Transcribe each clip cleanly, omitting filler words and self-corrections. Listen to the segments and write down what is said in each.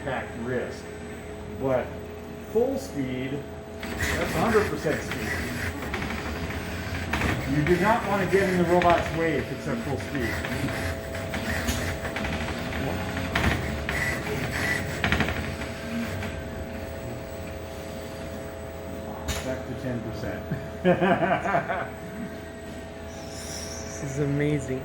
impact risk. But full speed, that's 100% speed. You do not want to get in the robot's way if it's at full speed. Back to 10%. This is amazing.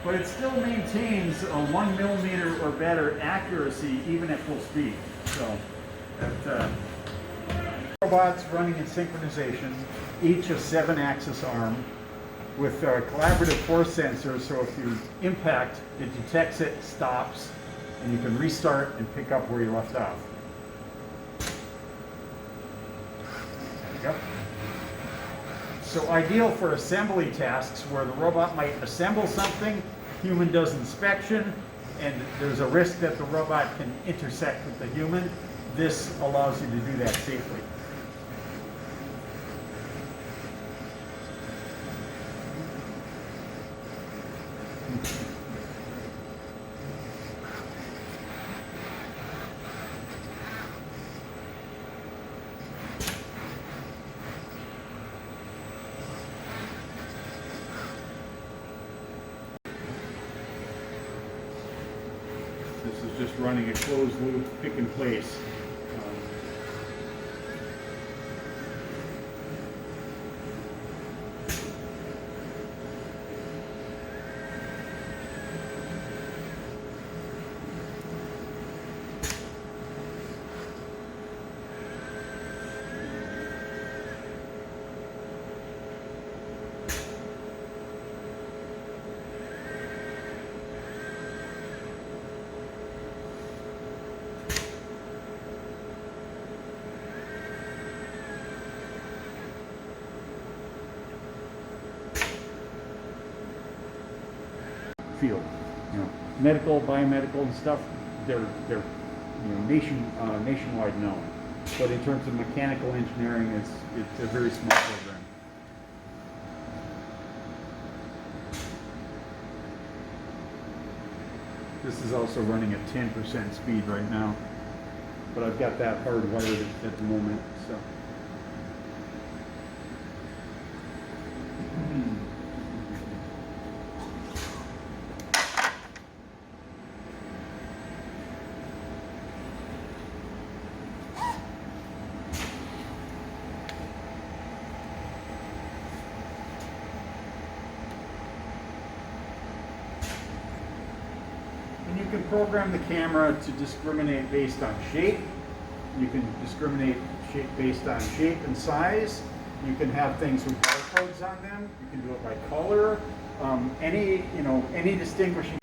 But it still maintains a 1 millimeter or better accuracy even at full speed. So, robots running in synchronization, each a 7-axis arm with a collaborative force sensor, so if you impact, it detects it, stops, and you can restart and pick up where you left off. There you go. So ideal for assembly tasks where the robot might assemble something, human does inspection, and there's a risk that the robot can intersect with the human. This allows you to do that safely. This is just running a closed loop pick and place. Field, medical, biomedical, and stuff. They're nationwide known. But in terms of mechanical engineering, it's a very small program. This is also running at 10% speed right now, but I've got that hardwired at the moment. So. And you can program the camera to discriminate based on shape. You can discriminate shape based on shape and size. You can have things with barcodes on them. You can do it by color. Any distinguishing